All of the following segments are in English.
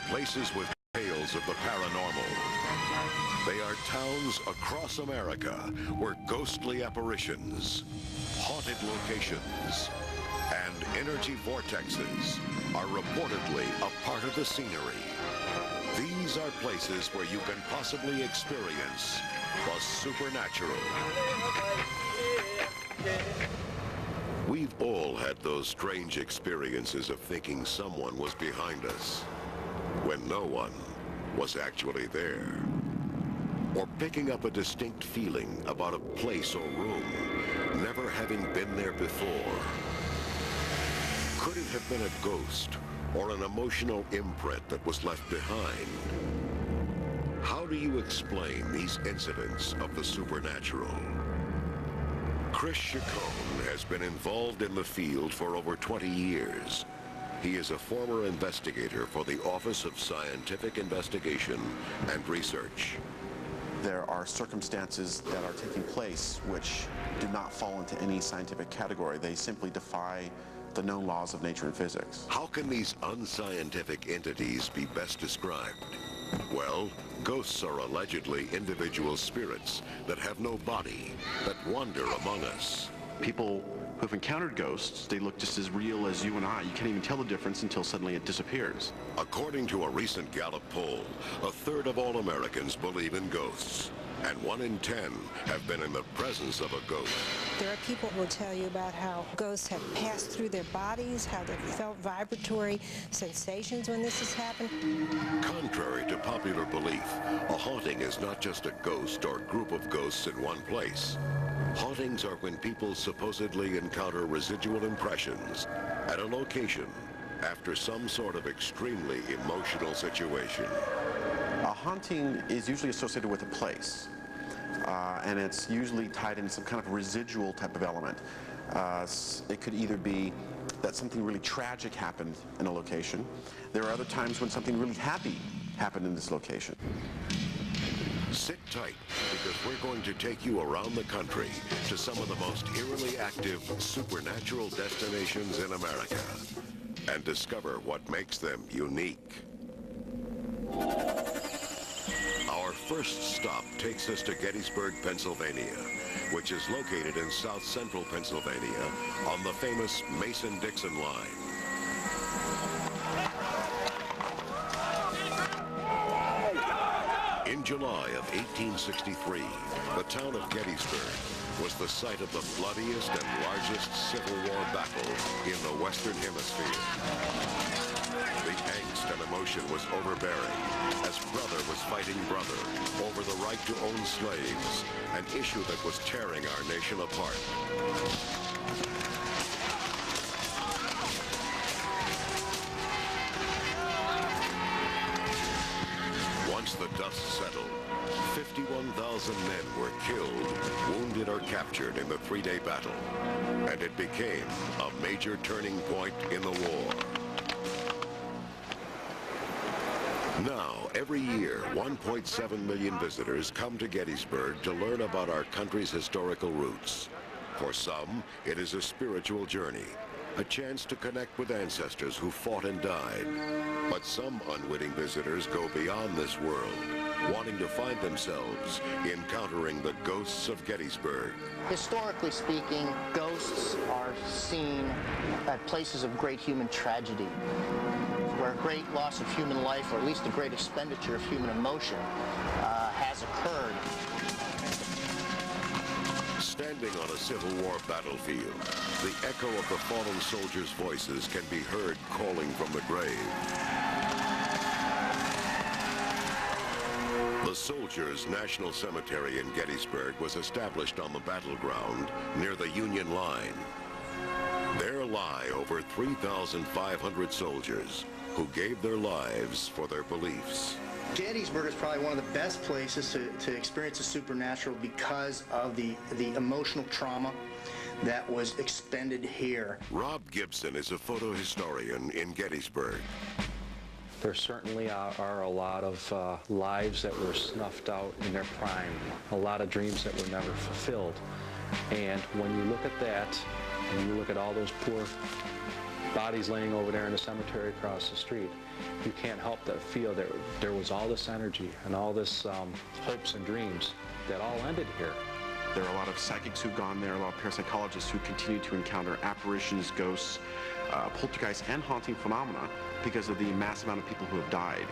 places with tales of the paranormal. They are towns across America where ghostly apparitions, haunted locations, and energy vortexes are reportedly a part of the scenery. These are places where you can possibly experience the supernatural. We've all had those strange experiences of thinking someone was behind us when no one was actually there. Or picking up a distinct feeling about a place or room, never having been there before. Could it have been a ghost or an emotional imprint that was left behind? How do you explain these incidents of the supernatural? Chris Chacon has been involved in the field for over 20 years. He is a former investigator for the Office of Scientific Investigation and Research. There are circumstances that are taking place which do not fall into any scientific category. They simply defy the known laws of nature and physics. How can these unscientific entities be best described? Well, ghosts are allegedly individual spirits that have no body, that wander among us. People who've encountered ghosts, they look just as real as you and I. You can't even tell the difference until suddenly it disappears. According to a recent Gallup poll, a third of all Americans believe in ghosts, and 1 in 10 have been in the presence of a ghost. There are people who will tell you about how ghosts have passed through their bodies, how they've felt vibratory sensations when this has happened. Contrary to popular belief, a haunting is not just a ghost or group of ghosts in one place. Hauntings are when people supposedly encounter residual impressions at a location after some sort of extremely emotional situation. A haunting is usually associated with a place, and it's usually tied in some kind of residual type of element. It could either be that something really tragic happened in a location. There are other times when something really happy happened in this location. Sit tight, because we're going to take you around the country to some of the most eerily active supernatural destinations in America and discover what makes them unique. Our first stop takes us to Gettysburg, Pennsylvania, which is located in south central Pennsylvania on the famous Mason-Dixon line. In July of 1863, the town of Gettysburg was the site of the bloodiest and largest Civil War battle in the Western Hemisphere. The angst and emotion was overbearing as brother was fighting brother over the right to own slaves, an issue that was tearing our nation apart. Once the dust settled, 51,000 men were killed, wounded, or captured in the three-day battle, and it became a major turning point in the war. Now, every year, 1.7 million visitors come to Gettysburg to learn about our country's historical roots. For some, it is a spiritual journey, a chance to connect with ancestors who fought and died. But some unwitting visitors go beyond this world, wanting to find themselves encountering the ghosts of Gettysburg. Historically speaking, ghosts are seen at places of great human tragedy, where a great loss of human life, or at least a great expenditure of human emotion, has occurred. Standing on a Civil War battlefield, the echo of the fallen soldiers' voices can be heard calling from the grave. The Soldiers' National Cemetery in Gettysburg was established on the battleground near the Union line. There lie over 3,500 soldiers who gave their lives for their beliefs. Gettysburg is probably one of the best places to experience the supernatural because of the emotional trauma that was expended here. Rob Gibson is a photo historian in Gettysburg. There certainly are a lot of lives that were snuffed out in their prime, a lot of dreams that were never fulfilled. And when you look at that, and you look at all those poor bodies laying over there in the cemetery across the street, you can't help but feel that there was all this energy and all this hopes and dreams that all ended here. There are a lot of psychics who've gone there, a lot of parapsychologists who continue to encounter apparitions, ghosts, poltergeists, and haunting phenomena because of the massive amount of people who have died.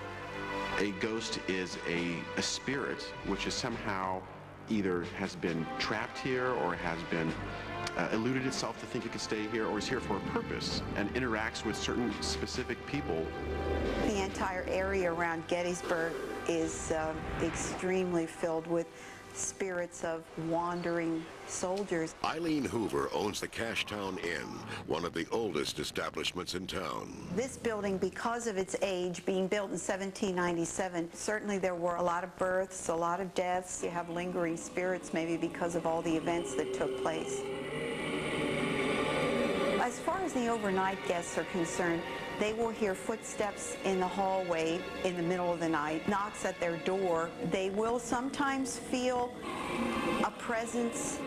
A ghost is a spirit which is somehow either has been trapped here or has been eluded itself to think it could stay here, or is here for a purpose and interacts with certain specific people. The entire area around Gettysburg is extremely filled with spirits of wandering soldiers. Eileen Hoover owns the Cashtown Inn, one of the oldest establishments in town. This building, because of its age, being built in 1797, certainly there were a lot of births, a lot of deaths. You have lingering spirits maybe because of all the events that took place. As far as the overnight guests are concerned, they will hear footsteps in the hallway in the middle of the night, knocks at their door. They will sometimes feel a presence.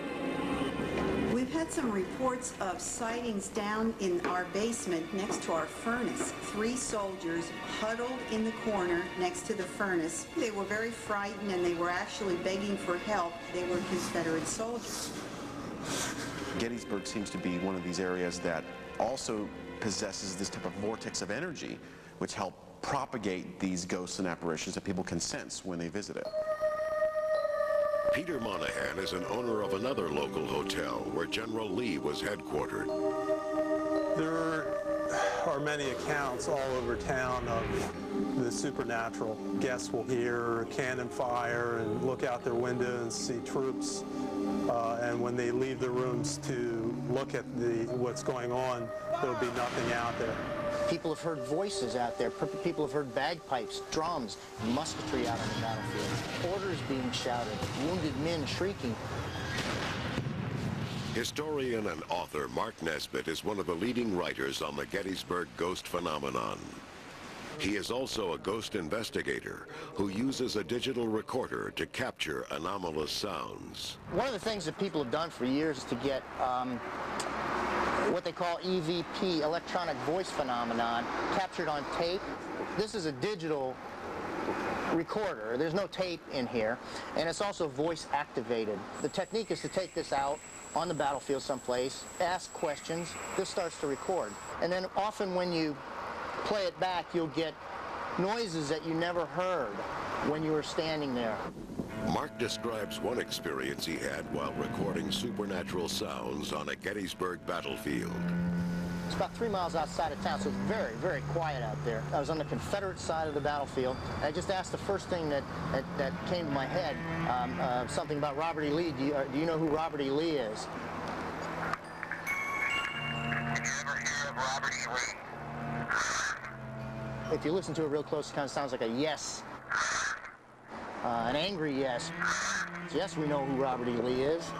We've had some reports of sightings down in our basement next to our furnace. 3 soldiers huddled in the corner next to the furnace. They were very frightened and they were actually begging for help. They were Confederate soldiers. Gettysburg seems to be one of these areas that also possesses this type of vortex of energy which help propagate these ghosts and apparitions that people can sense when they visit it. Peter Monahan is an owner of another local hotel where General Lee was headquartered. There are many accounts all over town of the supernatural. Guests will hear cannon fire and look out their window and see troops. And when they leave the rooms to look at what's going on, there'll be nothing out there. People have heard voices out there. People have heard bagpipes, drums, musketry out on the battlefield. Orders being shouted, wounded men shrieking. Historian and author Mark Nesbitt is one of the leading writers on the Gettysburg ghost phenomenon. He is also a ghost investigator who uses a digital recorder to capture anomalous sounds. One of the things that people have done for years is to get what they call EVP, electronic voice phenomenon, captured on tape. This is a digital recorder. There's no tape in here, and it's also voice activated. The technique is to take this out on the battlefield someplace, ask questions, this starts to record. And then often when you play it back, you'll get noises that you never heard when you were standing there. Mark describes one experience he had while recording supernatural sounds on a Gettysburg battlefield. It's about 3 miles outside of town, so it's very, very quiet out there. I was on the Confederate side of the battlefield. I just asked the first thing that came to my head, something about Robert E. Lee. Do you know who Robert E. Lee is? Did you ever hear of Robert E. Lee? If you listen to it real close, it kind of sounds like a yes, an angry yes. Yes, we know who Robert E. Lee is.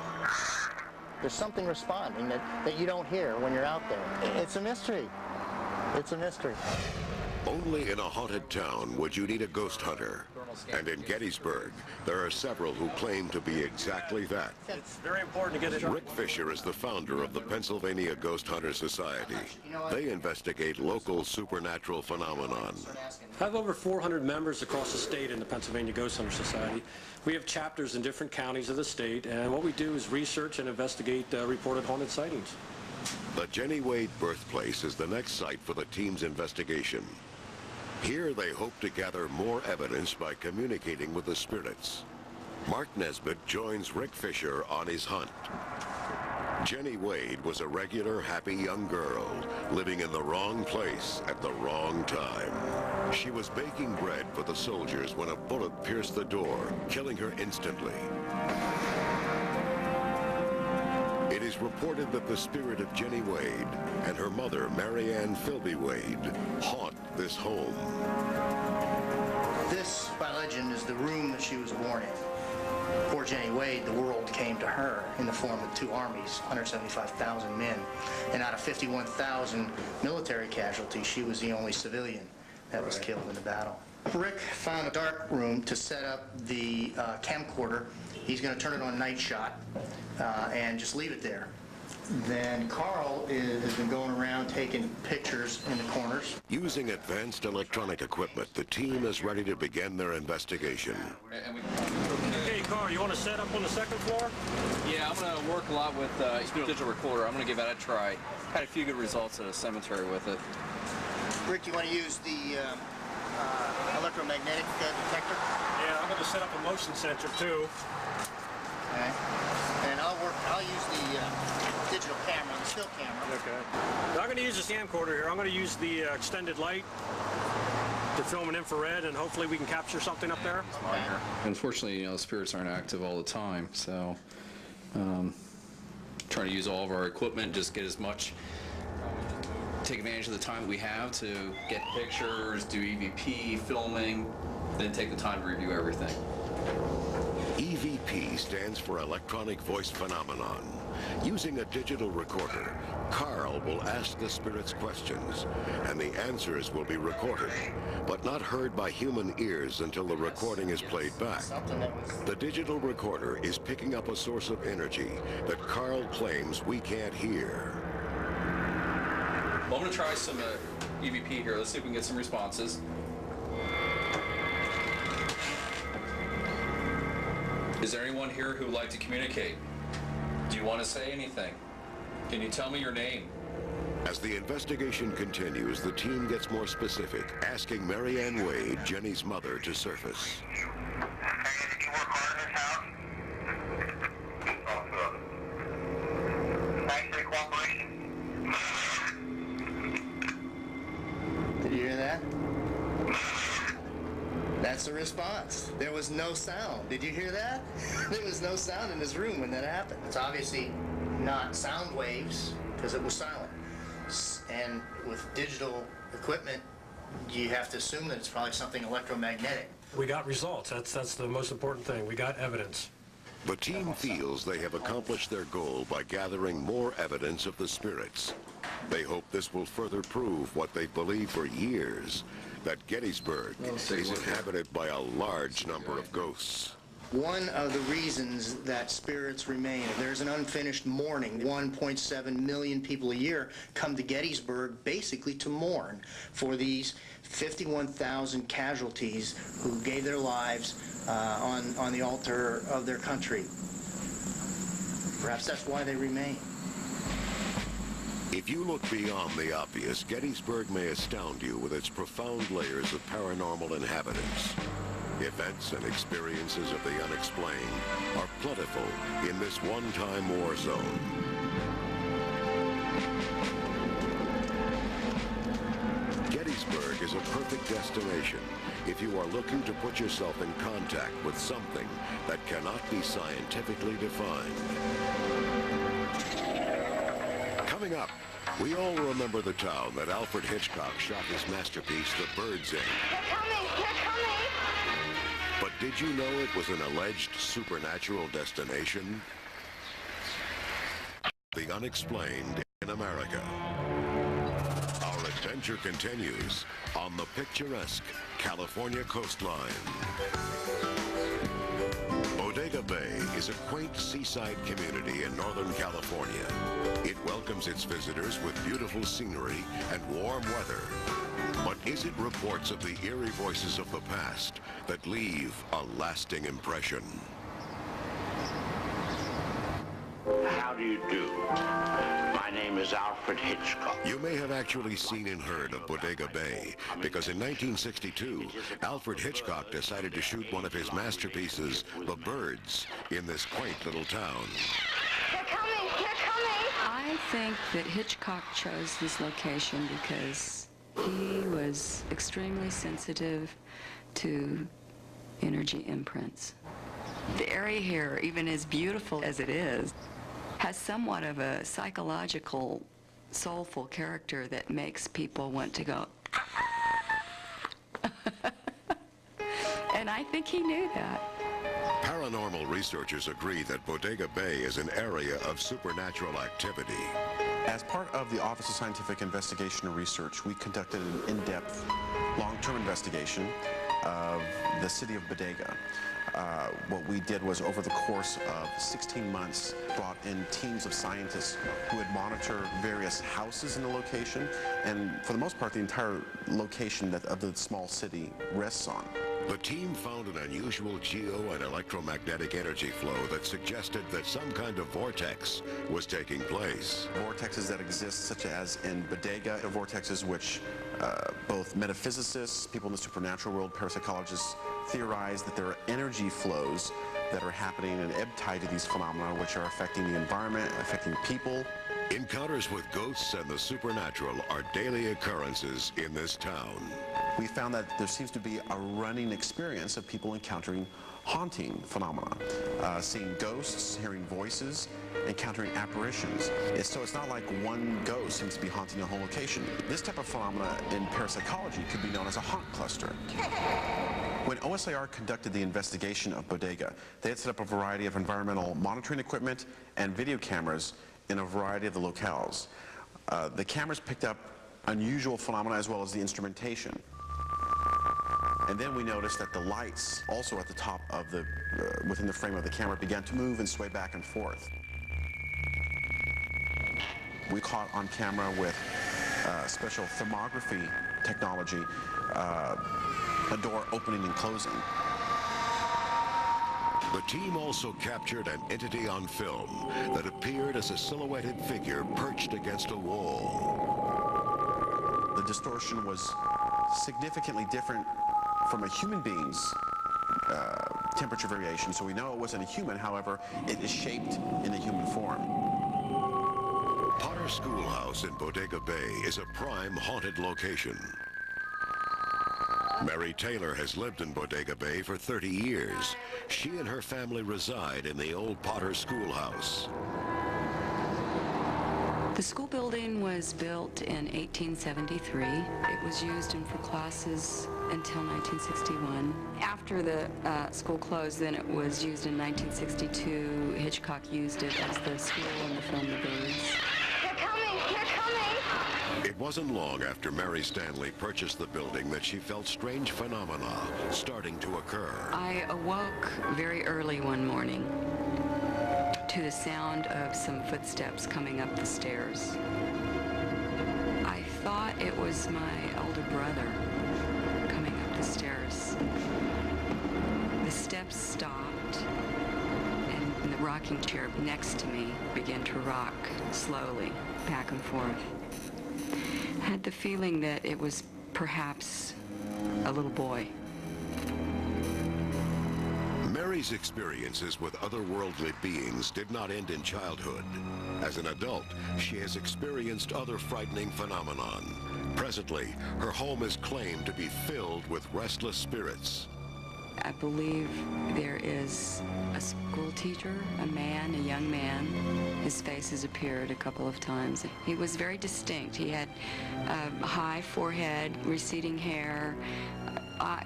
There's something responding that you don't hear when you're out there. It's a mystery. It's a mystery. Only in a haunted town would you need a ghost hunter. And in Gettysburg, there are several who claim to be exactly that. It's very important to get it. Rick Fisher is the founder of the Pennsylvania Ghost Hunter Society. They investigate local supernatural phenomenon. I have over 400 members across the state in the Pennsylvania Ghost Hunter Society. We have chapters in different counties of the state, and what we do is research and investigate reported haunted sightings. The Jenny Wade birthplace is the next site for the team's investigation. Here they hope to gather more evidence by communicating with the spirits. Mark Nesbitt joins Rick Fisher on his hunt. Jenny Wade was a regular, happy young girl living in the wrong place at the wrong time. She was baking bread for the soldiers when a bullet pierced the door, killing her instantly. It is reported that the spirit of Jenny Wade and her mother, Mary Ann Philby Wade, haunt this home. This, by legend, is the room that she was born in. Poor Jenny Wade, the world came to her in the form of 2 armies, 175,000 men. And out of 51,000 military casualties, she was the only civilian that was killed in the battle. Rick found a dark room to set up the camcorder. He's going to turn it on night shot and just leave it there. Then Carl has been going around taking pictures in the corners. Using advanced electronic equipment, the team is ready to begin their investigation. Hey, Carl, you want to set up on the second floor? Yeah, I'm going to work a lot with digital recorder. I'm going to give that a try. Had a few good results at a cemetery with it. Rick, you want to use the electromagnetic detector? Yeah, I'm going to set up a motion sensor too. Okay. And I'll use the digital camera, the still camera. Okay. Now I'm going to use this camcorder here. I'm going to use the extended light to film an infrared, and hopefully we can capture something up there. Okay. Unfortunately, the spirits aren't active all the time, so trying to use all of our equipment, just get as much, take advantage of the time that we have to get pictures, do EVP, filming, then take the time to review everything. EVP stands for Electronic Voice Phenomenon. Using a digital recorder, Carl will ask the spirits questions, and the answers will be recorded, but not heard by human ears until the recording is played back. The digital recorder is picking up a source of energy that Carl claims we can't hear. Well, I'm going to try some EVP here. Let's see if we can get some responses. Is there anyone here who would like to communicate? Do you want to say anything? Can you tell me your name? As the investigation continues, the team gets more specific, asking Mary Ann Wade, Jenny's mother, to surface. Hey, did you work hard in this house? Thanks for your cooperation. Did you hear that? That's the response. There was no sound. Did you hear that? There was no sound in this room when that happened. It's obviously not sound waves because it was silent. And with digital equipment, you have to assume that it's probably something electromagnetic. We got results. That's the most important thing. We got evidence. The team feels they have accomplished their goal by gathering more evidence of the spirits. They hope this will further prove what they've believed for years, that Gettysburg is inhabited by a large number of ghosts. One of the reasons that spirits remain, there's an unfinished mourning. 1.7 million people a year come to Gettysburg basically to mourn for these 51,000 casualties who gave their lives on the altar of their country. Perhaps that's why they remain. If you look beyond the obvious, Gettysburg may astound you with its profound layers of paranormal inhabitants. Events and experiences of the unexplained are plentiful in this one-time war zone. Gettysburg is a perfect destination if you are looking to put yourself in contact with something that cannot be scientifically defined. Coming up, we all remember the town that Alfred Hitchcock shot his masterpiece, The Birds in. They're coming! They're coming! But did you know it was an alleged supernatural destination? The unexplained in America. Our adventure continues on the picturesque California coastline. Bodega Bay is a quaint seaside community in Northern California. It welcomes its visitors with beautiful scenery and warm weather. But is it reports of the eerie voices of the past that leave a lasting impression? How do you do? My name is Alfred Hitchcock. You may have actually seen and heard of Bodega Bay, because in 1962, Alfred Hitchcock decided to shoot one of his masterpieces, The Birds, in this quaint little town. They're coming! They're coming! I think that Hitchcock chose this location because he was extremely sensitive to energy imprints. The area here, even as beautiful as it is, has somewhat of a psychological, soulful character that makes people want to go, and I think he knew that. Paranormal researchers agree that Bodega Bay is an area of supernatural activity. As part of the Office of Scientific Investigation and Research, we conducted an in-depth, long-term investigation of the city of Bodega. what we did was, over the course of 16 months, brought in teams of scientists who would monitor various houses in the location, and for the most part, the entire location of the small city rests on. The team found an unusual geo and electromagnetic energy flow that suggested that some kind of vortex was taking place. Vortexes that exist, such as in Bodega, are vortexes which both metaphysicists, people in the supernatural world, parapsychologists, theorize that there are energy flows that are happening in ebb tide to these phenomena, which are affecting the environment, affecting people. Encounters with ghosts and the supernatural are daily occurrences in this town. We found that there seems to be a running experience of people encountering haunting phenomena, seeing ghosts, hearing voices, encountering apparitions. So it's not like one ghost seems to be haunting the whole location. This type of phenomena in parapsychology could be known as a haunt cluster. When OSIR conducted the investigation of Bodega, they had set up a variety of environmental monitoring equipment and video cameras in a variety of the locales. The cameras picked up unusual phenomena as well as the instrumentation. And then we noticed that the lights, also at the top of the, within the frame of the camera, began to move and sway back and forth. We caught on camera with special thermography technology, a door opening and closing. The team also captured an entity on film that appeared as a silhouetted figure perched against a wall. The distortion was significantly different from a human being's temperature variation, so we know it wasn't a human. However, it is shaped in a human form. Potter Schoolhouse in Bodega Bay is a prime haunted location. Mary Taylor has lived in Bodega Bay for 30 years. She and her family reside in the old Potter Schoolhouse. The school building was built in 1873. It was used for classes until 1961. After the school closed, then it was used in 1962. Hitchcock used it as the school and the film The Birds. They're coming! They're coming! It wasn't long after Mary Stanley purchased the building that she felt strange phenomena starting to occur. I awoke very early one morning to the sound of some footsteps coming up the stairs. I thought it was my older brother coming up the stairs. The steps stopped, and the rocking chair next to me began to rock slowly back and forth. I had the feeling that it was perhaps a little boy. Mary's experiences with otherworldly beings did not end in childhood. As an adult, she has experienced other frightening phenomenon. Presently, her home is claimed to be filled with restless spirits. I believe there is a school teacher, a young man. His face has appeared a couple of times. He was very distinct. He had a high forehead, receding hair,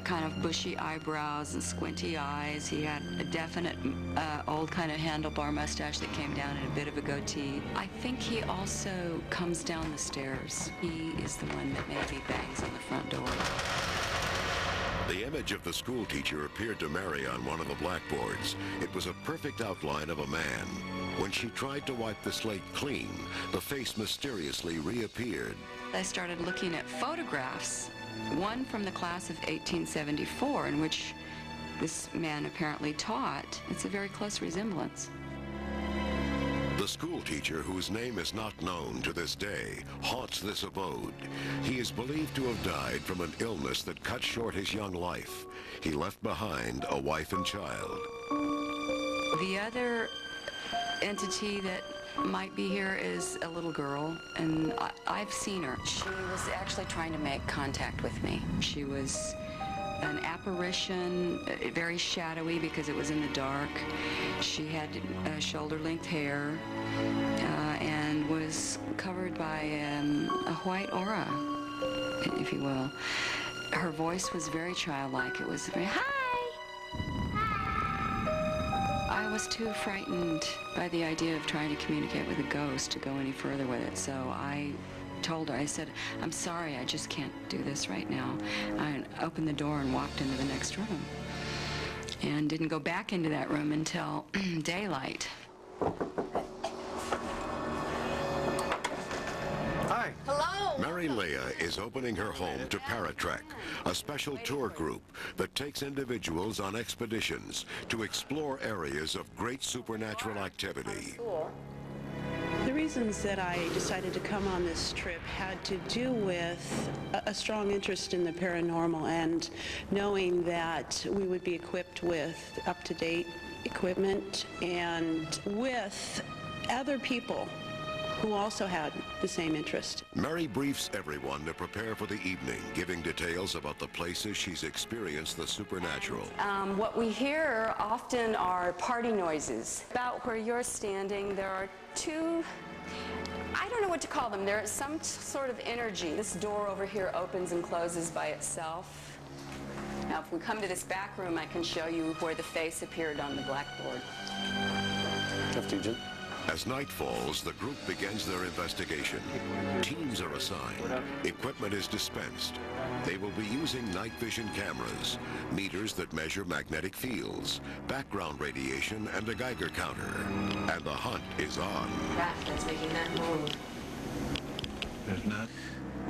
kind of bushy eyebrows and squinty eyes. He had a definite old kind of handlebar mustache that came down in a bit of a goatee. I think he also comes down the stairs. He is the one that maybe bangs on the front door. The image of the school teacher appeared to Mary on one of the blackboards. It was a perfect outline of a man. When she tried to wipe the slate clean, the face mysteriously reappeared. I started looking at photographs, one from the class of 1874, in which this man apparently taught. It's a very close resemblance. The school teacher, whose name is not known to this day, haunts this abode. He is believed to have died from an illness that cut short his young life. He left behind a wife and child. The other entity that might be here is a little girl, and I've seen her. She was actually trying to make contact with me. She was an apparition, very shadowy because it was in the dark. She had shoulder-length hair and was covered by a white aura, if you will. Her voice was very childlike. It was very, hi! I was too frightened by the idea of trying to communicate with a ghost to go any further with it, so I told her, I said, I'm sorry, I just can't do this right now. I opened the door and walked into the next room. and didn't go back into that room until daylight. Hi. Hello. Mary Leah is opening her home to Paratrek, a special tour group that takes individuals on expeditions to explore areas of great supernatural activity. The reasons that I decided to come on this trip had to do with a strong interest in the paranormal and knowing that we would be equipped with up-to-date equipment and with other people who also had the same interest. Mary briefs everyone to prepare for the evening, giving details about the places she's experienced the supernatural. What we hear often are party noises. About where you're standing, there are two, I don't know what to call them. There is some sort of energy. This door over here opens and closes by itself. Now, if we come to this back room, I can show you where the face appeared on the blackboard. After you, Jim. As night falls, the group begins their investigation. Teams are assigned. Equipment is dispensed. They will be using night vision cameras, meters that measure magnetic fields, background radiation, and a Geiger counter. And the hunt is on. That's making that move. There's not.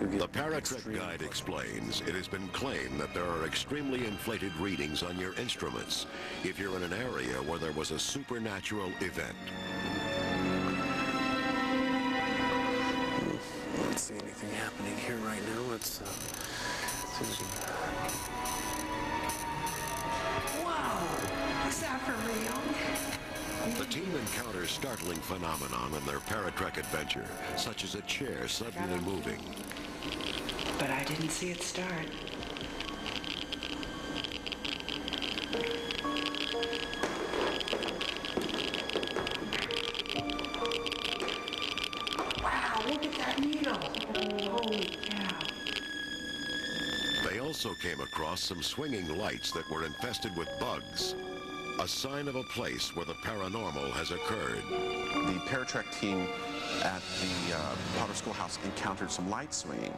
The Paratrek guide explains it has been claimed that there are extremely inflated readings on your instruments if you're in an area where there was a supernatural event. I don't see anything happening here right now. It's Wow! Is that for real? The team encounters startling phenomenon in their Paratrek adventure, such as a chair suddenly moving. But I didn't see it start. Wow, look at that needle. Holy cow. They also came across some swinging lights that were infested with bugs, a sign of a place where the paranormal has occurred. The Paratrek team at the Potter Schoolhouse encountered some light swinging.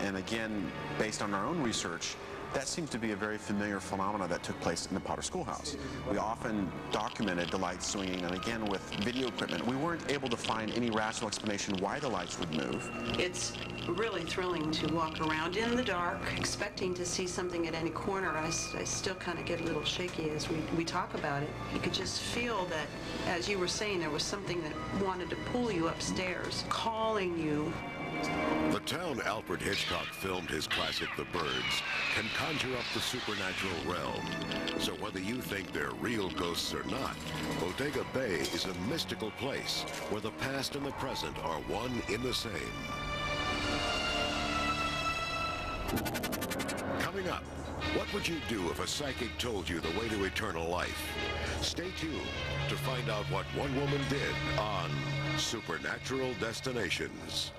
And again, based on our own research, that seems to be a very familiar phenomena that took place in the Potter Schoolhouse. We often documented the lights swinging, and again with video equipment, we weren't able to find any rational explanation why the lights would move. It's really thrilling to walk around in the dark, expecting to see something at any corner. I still kind of get a little shaky as we talk about it. You could just feel that, as you were saying, there was something that wanted to pull you upstairs, calling you. The town Alfred Hitchcock filmed his classic The Birds can conjure up the supernatural realm. So whether you think they're real ghosts or not, Bodega Bay is a mystical place where the past and the present are one in the same. Coming up, what would you do if a psychic told you the way to eternal life? Stay tuned to find out what one woman did on Supernatural Destinations.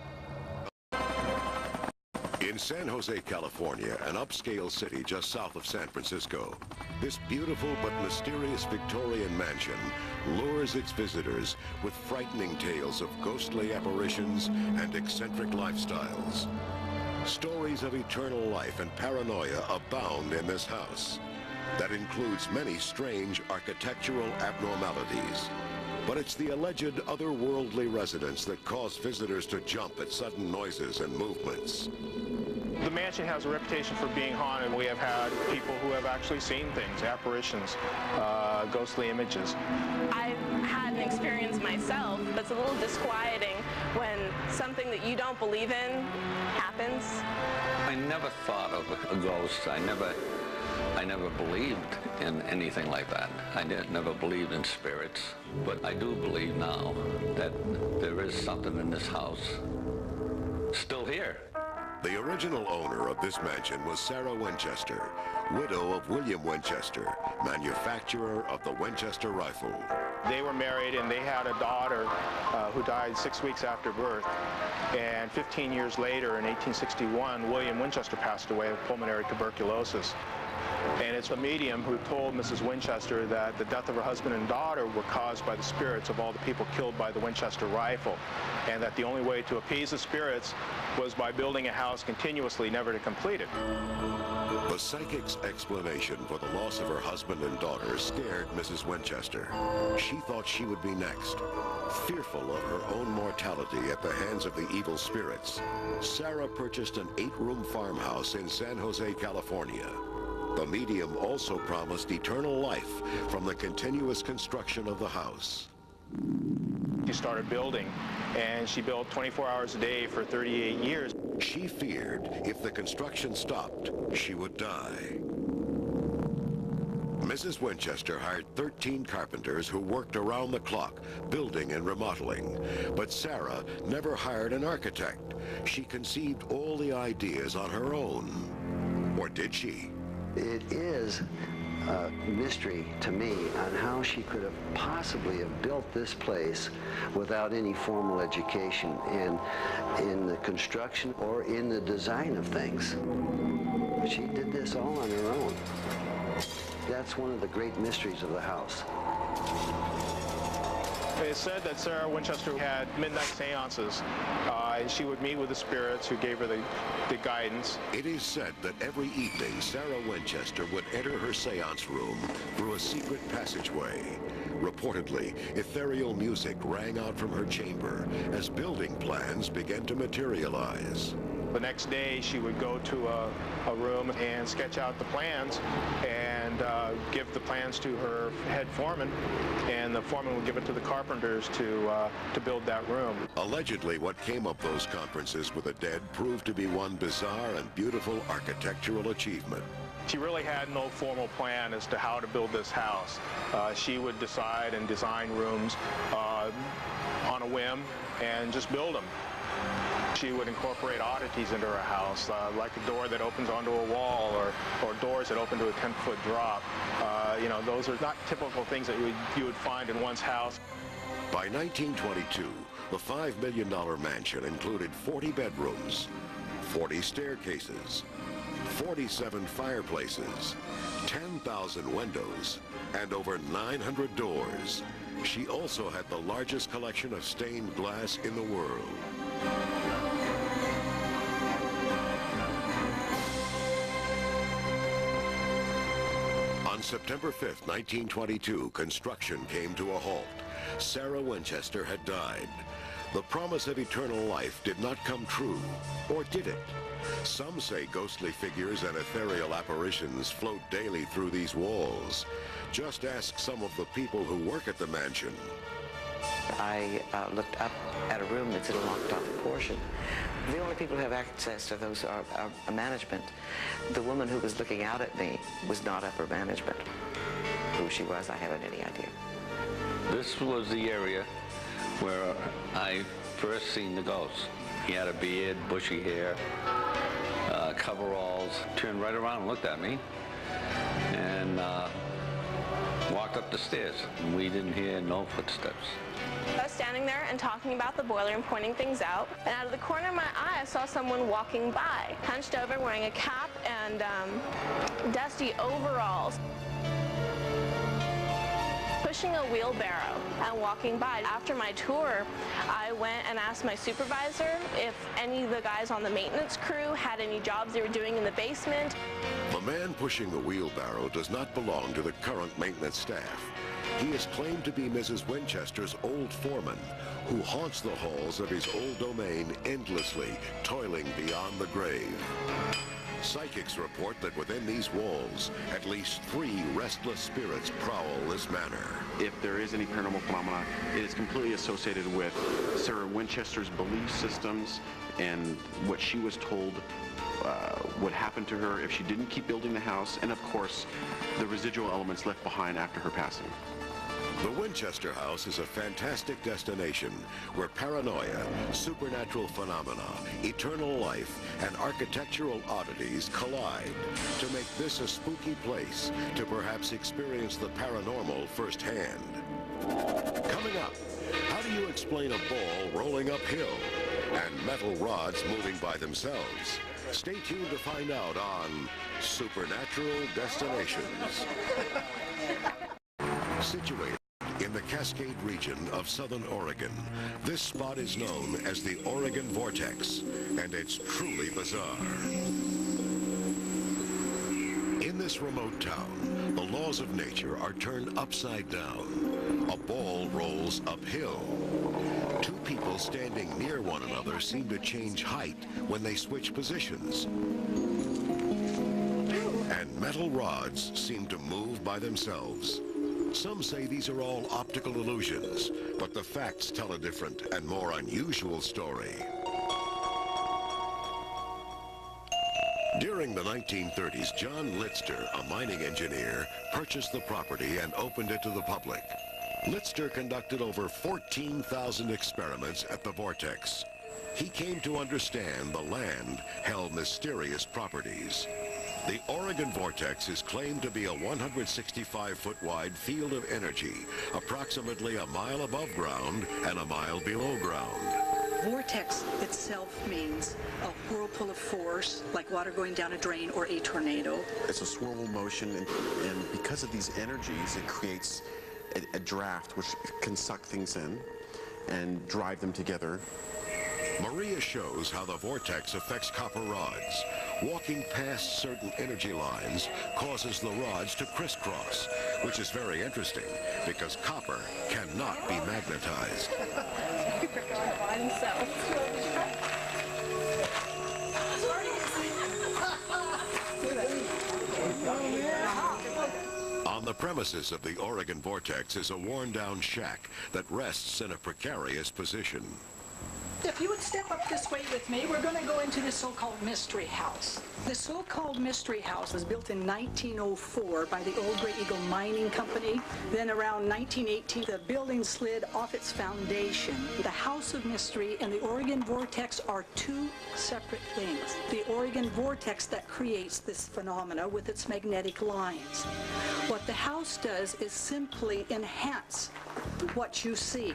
In San Jose, California, an upscale city just south of San Francisco, this beautiful but mysterious Victorian mansion lures its visitors with frightening tales of ghostly apparitions and eccentric lifestyles. Stories of eternal life and paranoia abound in this house. That includes many strange architectural abnormalities. But it's the alleged otherworldly residents that cause visitors to jump at sudden noises and movements. The mansion has a reputation for being haunted. We have had people who have actually seen things, apparitions, ghostly images. I've had an experience myself that's a little disquieting when something that you don't believe in happens. I never thought of a ghost. I never believed in anything like that. I never believed in spirits, but I do believe now that there is something in this house still here. The original owner of this mansion was Sarah Winchester, widow of William Winchester, manufacturer of the Winchester rifle. They were married and they had a daughter who died 6 weeks after birth. And 15 years later, in 1861, William Winchester passed away of pulmonary tuberculosis. And it's a medium who told Mrs. Winchester that the death of her husband and daughter were caused by the spirits of all the people killed by the Winchester rifle, and that the only way to appease the spirits was by building a house continuously, never to complete it. The psychic's explanation for the loss of her husband and daughter scared Mrs. Winchester. She thought she would be next. Fearful of her own mortality at the hands of the evil spirits, Sarah purchased an 8-room farmhouse in San Jose, California. The medium also promised eternal life from the continuous construction of the house. She started building, and she built 24 hours a day for 38 years. She feared if the construction stopped, she would die. Mrs. Winchester hired 13 carpenters who worked around the clock, building and remodeling. But Sarah never hired an architect. She conceived all the ideas on her own. Or did she? It is a mystery to me on how she could have possibly have built this place without any formal education in the construction or in the design of things. She did this all on her own. That's one of the great mysteries of the house. It's said that Sarah Winchester had midnight seances, and she would meet with the spirits who gave her the guidance. It is said that every evening Sarah Winchester would enter her seance room through a secret passageway. Reportedly, ethereal music rang out from her chamber as building plans began to materialize. The next day, she would go to a room and sketch out the plans and give the plans to her head foreman, and the foreman would give it to the carpenters to build that room. Allegedly, what came of those conferences with the dead proved to be one bizarre and beautiful architectural achievement. She really had no formal plan as to how to build this house. She would decide and design rooms on a whim and just build them. She would incorporate oddities into her house, like a door that opens onto a wall or doors that open to a 10-foot drop. You know, those are not typical things that you would find in one's house. By 1922, the $5 million mansion included 40 bedrooms, 40 staircases, 47 fireplaces, 10,000 windows, and over 900 doors. She also had the largest collection of stained glass in the world. On September 5th, 1922, construction came to a halt. Sarah Winchester had died. The promise of eternal life did not come true, or did it? Some say ghostly figures and ethereal apparitions float daily through these walls. Just ask some of the people who work at the mansion. I looked up at a room that's in a locked-off portion. The only people who have access to those are management. The woman who was looking out at me was not upper management. Who she was, I haven't any idea. This was the area where I first seen the ghost. He had a beard, bushy hair, coveralls, turned right around and looked at me, and walked up the stairs. And we didn't hear no footsteps. I was standing there and talking about the boiler and pointing things out, and out of the corner of my eye I saw someone walking by, hunched over, wearing a cap and dusty overalls, pushing a wheelbarrow and walking by. After my tour, I went and asked my supervisor if any of the guys on the maintenance crew had any jobs they were doing in the basement. The man pushing the wheelbarrow does not belong to the current maintenance staff. He is claimed to be Mrs. Winchester's old foreman, who haunts the halls of his old domain endlessly, toiling beyond the grave. Psychics report that within these walls, at least 3 restless spirits prowl this manor. If there is any paranormal phenomena, it is completely associated with Sarah Winchester's belief systems and what she was told would happen to her if she didn't keep building the house, and of course, the residual elements left behind after her passing. The Winchester House is a fantastic destination where paranoia, supernatural phenomena, eternal life, and architectural oddities collide to make this a spooky place to perhaps experience the paranormal firsthand. Coming up, how do you explain a ball rolling uphill and metal rods moving by themselves? Stay tuned to find out on Supernatural Destinations. Situated in the Cascade region of southern Oregon, this spot is known as the Oregon Vortex, and it's truly bizarre. In this remote town, the laws of nature are turned upside down. A ball rolls uphill. Two people standing near one another seem to change height when they switch positions. And metal rods seem to move by themselves. Some say these are all optical illusions, but the facts tell a different and more unusual story. During the 1930s, John Litster, a mining engineer, purchased the property and opened it to the public. Litster conducted over 14,000 experiments at the Vortex. He came to understand the land held mysterious properties. The Oregon Vortex is claimed to be a 165-foot wide field of energy, approximately a mile above ground and a mile below ground. Vortex itself means a whirlpool of force, like water going down a drain or a tornado. It's a swirl motion, and because of these energies, it creates a draft which can suck things in and drive them together. Maria shows how the vortex affects copper rods. Walking past certain energy lines causes the rods to crisscross, which is very interesting because copper cannot be magnetized. On the premises of the Oregon Vortex is a worn-down shack that rests in a precarious position. If you would step up this way with me, we're going to go into the so-called Mystery House. The so-called Mystery House was built in 1904 by the Old Gray Eagle Mining Company. Then around 1918, the building slid off its foundation. The House of Mystery and the Oregon Vortex are two separate things. The Oregon Vortex that creates this phenomena with its magnetic lines. What the house does is simply enhance what you see.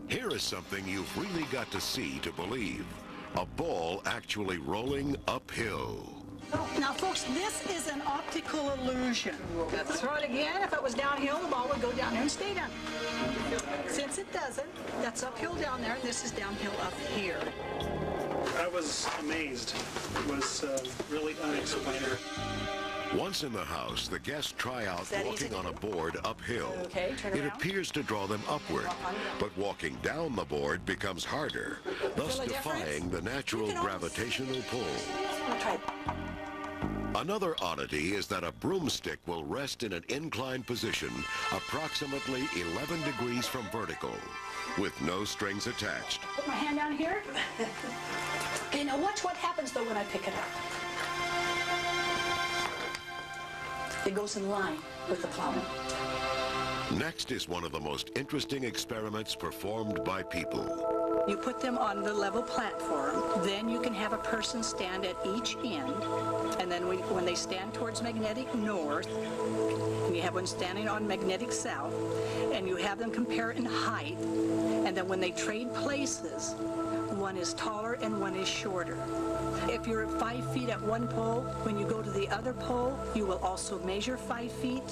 Here is something you've really got to see to believe. A ball actually rolling uphill. Now, folks, this is an optical illusion. Let's throw it again. If it was downhill, the ball would go down there and stay down. Since it doesn't, that's uphill down there, and this is downhill up here. I was amazed. It was really unexplainable. Once in the house, the guests try out walking on a board uphill. Okay, turn it around. appears to draw them upward, but walking down the board becomes harder, thus defying the natural gravitational pull. Another oddity is that a broomstick will rest in an inclined position approximately 11 degrees from vertical, with no strings attached. Put my hand down here. Okay, now watch what happens, though, when I pick it up. It goes in line with the plowing. Next is one of the most interesting experiments performed by people. You put them on the level platform, then you can have a person stand at each end, and then when they stand towards magnetic north, and you have one standing on magnetic south, and you have them compare in height, and then when they trade places, one is taller and one is shorter. If you're at 5 feet at one pole, when you go to the other pole, you will also measure 5 feet,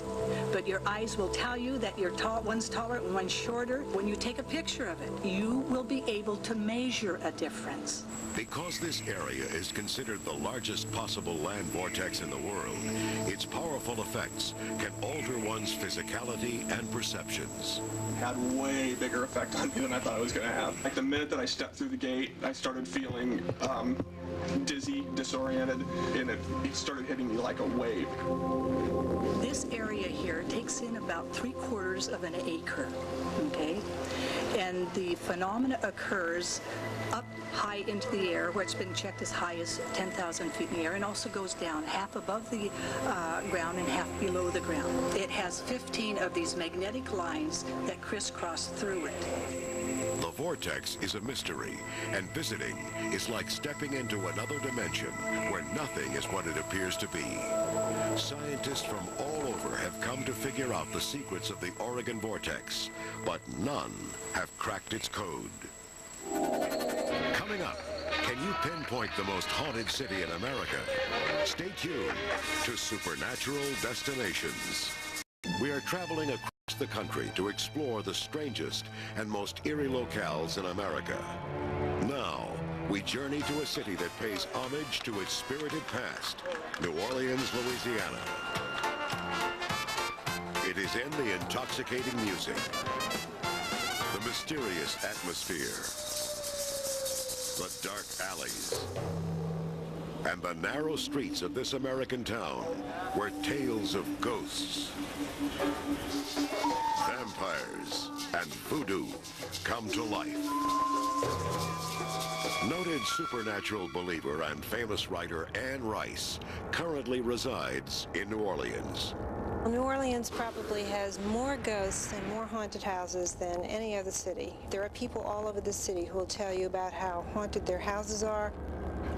but your eyes will tell you that one's taller and one's shorter. When you take a picture of it, you will be able to measure a difference. Because this area is considered the largest possible land vortex in the world, its powerful effects can alter one's physicality and perceptions. Had way bigger effect on me than I thought it was going to have. Like the minute that I stepped through the gate, I started feeling dizzy, disoriented, and it started hitting me like a wave. This area here takes in about 3/4 of an acre, okay? And the phenomena occurs up high into the air, where it's been checked as high as 10,000 feet in the air, and also goes down half above the ground and half below the ground. It has 15 of these magnetic lines that crisscross through it. The vortex is a mystery, and visiting is like stepping into another dimension where nothing is what it appears to be. Scientists from all over have come to figure out the secrets of the Oregon Vortex, but none have cracked its code. Coming up, Can you pinpoint the most haunted city in America? Stay tuned to Supernatural Destinations. We are traveling across the country to explore the strangest and most eerie locales in America. Now, we journey to a city that pays homage to its spirited past, New Orleans, Louisiana. It is in the intoxicating music, the mysterious atmosphere, the dark alleys, and the narrow streets of this American town where tales of ghosts, vampires, and voodoo come to life. Noted supernatural believer and famous writer Anne Rice currently resides in New Orleans. New Orleans probably has more ghosts and more haunted houses than any other city. There are people all over the city who will tell you about how haunted their houses are.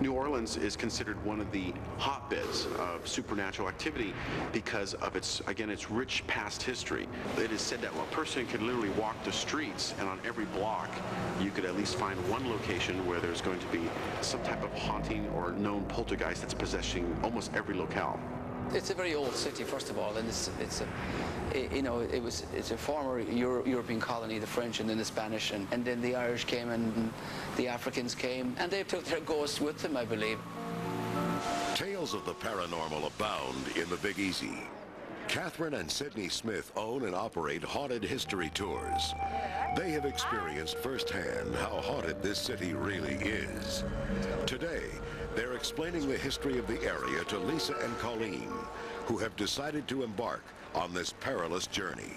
New Orleans is considered one of the hotbeds of supernatural activity because of its rich past history. It is said that a person can literally walk the streets, and on every block you could at least find one location where there's going to be some type of haunting or known poltergeist that's possessing almost every locale. It's a very old city, first of all, and it's a former European colony, the French and then the Spanish, and then the Irish came and the Africans came, and they took their ghosts with them, I believe. Tales of the paranormal abound in the Big Easy. Catherine and Sidney Smith own and operate Haunted History Tours. They have experienced firsthand how haunted this city really is. Today, they're explaining the history of the area to Lisa and Colleen, who have decided to embark on this perilous journey.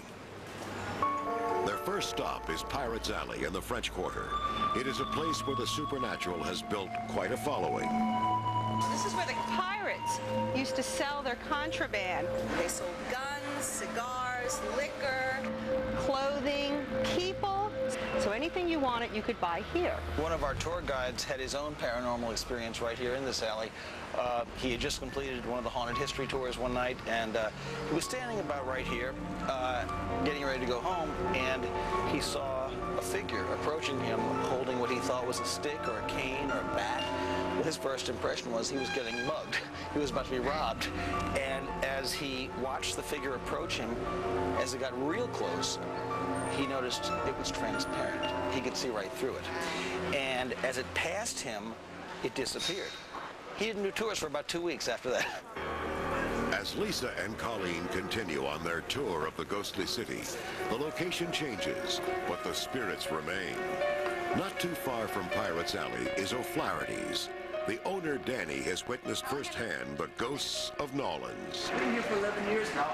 Their first stop is Pirates Alley in the French Quarter. It is a place where the supernatural has built quite a following. This is where the pirates used to sell their contraband. They sold guns, cigars, liquor, clothing, people. So anything you wanted, you could buy here. One of our tour guides had his own paranormal experience right here in this alley. He had just completed one of the haunted history tours one night, and he was standing about right here, getting ready to go home, and he saw a figure approaching him holding what he thought was a stick or a cane or a bat. Well, his first impression was he was getting mugged. He was about to be robbed. And as he watched the figure approach him, as it got real close, he noticed it was transparent. He could see right through it. And as it passed him, it disappeared. He didn't do tours for about 2 weeks after that. As Lisa and Colleen continue on their tour of the ghostly city, the location changes, but the spirits remain. Not too far from Pirates Alley is O'Flaherty's. The owner, Danny, has witnessed firsthand the ghosts of Nolans. I've been here for 11 years now,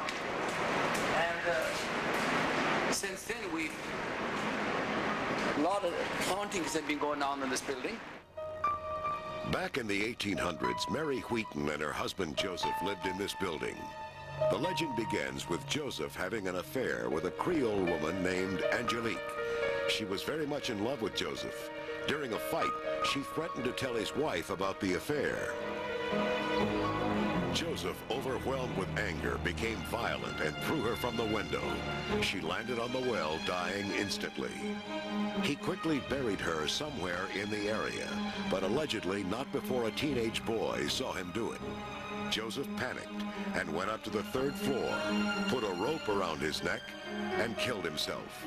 and since then a lot of hauntings have been going on in this building. Back in the 1800s, Mary Wheaton and her husband Joseph lived in this building. The legend begins with Joseph having an affair with a Creole woman named Angelique. She was very much in love with Joseph. During a fight, she threatened to tell his wife about the affair. Joseph, overwhelmed with anger, became violent and threw her from the window. She landed on the well, dying instantly. He quickly buried her somewhere in the area, but allegedly not before a teenage boy saw him do it. Joseph panicked and went up to the 3rd floor, put a rope around his neck, and killed himself.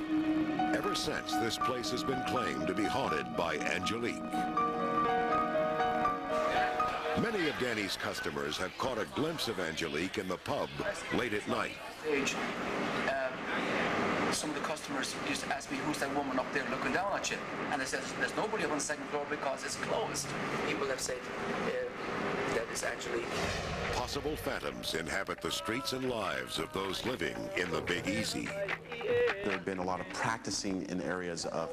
Ever since, this place has been claimed to be haunted by Angelique. Many of Danny's customers have caught a glimpse of Angelique in the pub late at night. Some of the customers used to ask me, who's that woman up there looking down at you? And I said, there's nobody up on the 2nd floor because it's closed. People have said that is Angelique. Possible phantoms inhabit the streets and lives of those living in the Big Easy. There have been a lot of practicing in areas of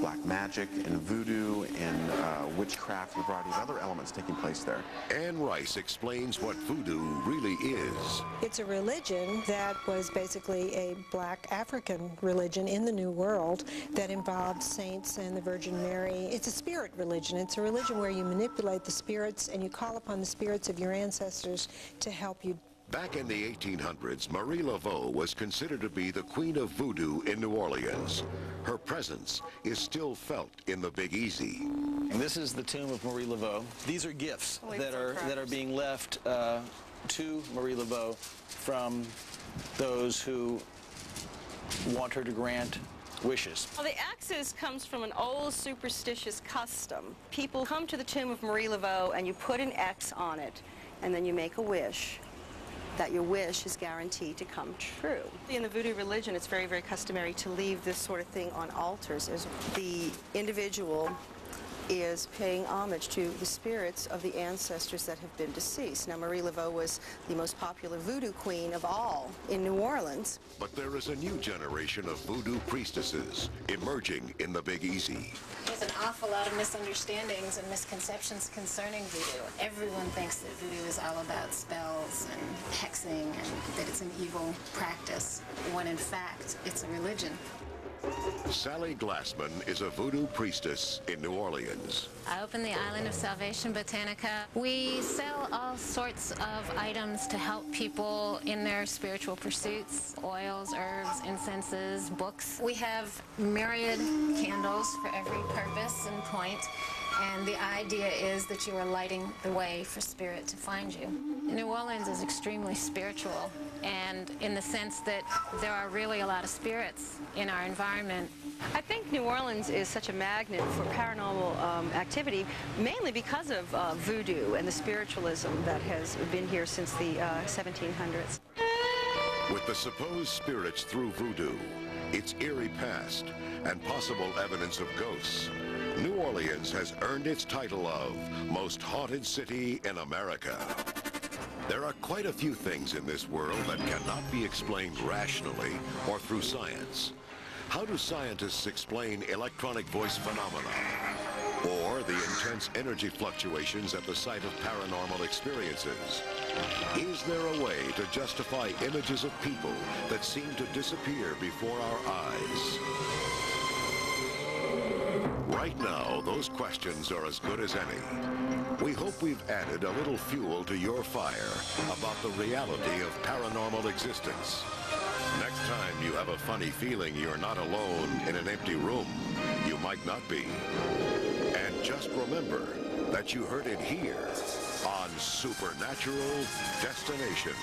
black magic and voodoo and witchcraft and a variety of other elements taking place there. Anne Rice explains what voodoo really is. It's a religion that was basically a black African religion in the New World that involved saints and the Virgin Mary. It's a spirit religion. It's a religion where you manipulate the spirits and you call upon the spirits of your ancestors to help you. Back in the 1800s, Marie Laveau was considered to be the queen of voodoo in New Orleans. Her presence is still felt in the Big Easy. This is the tomb of Marie Laveau. These are gifts that are being left to Marie Laveau from those who want her to grant wishes. Well, the X's comes from an old superstitious custom. People come to the tomb of Marie Laveau and you put an X on it, and then you make a wish that your wish is guaranteed to come true. In the voodoo religion, it's very, very customary to leave this sort of thing on altars. The individual is paying homage to the spirits of the ancestors that have been deceased. Now, Marie Laveau was the most popular voodoo queen of all in New Orleans. But there is a new generation of voodoo priestesses emerging in the Big Easy. There's an awful lot of misunderstandings and misconceptions concerning voodoo. Everyone thinks that voodoo is all about spells and hexing and that it's an evil practice, when in fact it's a religion. Sally Glassman is a voodoo priestess in New Orleans. I opened the Island of Salvation Botanica. We sell all sorts of items to help people in their spiritual pursuits: oils, herbs, incenses, books. We have myriad candles for every purpose and point, and the idea is that you are lighting the way for spirit to find you. New Orleans is extremely spiritual, and in the sense that there are really a lot of spirits in our environment. I think New Orleans is such a magnet for paranormal activity, mainly because of voodoo and the spiritualism that has been here since the 1700s. With the supposed spirits through voodoo, its eerie past, and possible evidence of ghosts, New Orleans has earned its title of Most Haunted City in America. There are quite a few things in this world that cannot be explained rationally or through science. How do scientists explain electronic voice phenomena? Or the intense energy fluctuations at the site of paranormal experiences? Is there a way to justify images of people that seem to disappear before our eyes? Right now, those questions are as good as any. We hope we've added a little fuel to your fire about the reality of paranormal existence. Next time you have a funny feeling you're not alone in an empty room, you might not be. And just remember that you heard it here on Supernatural Destinations.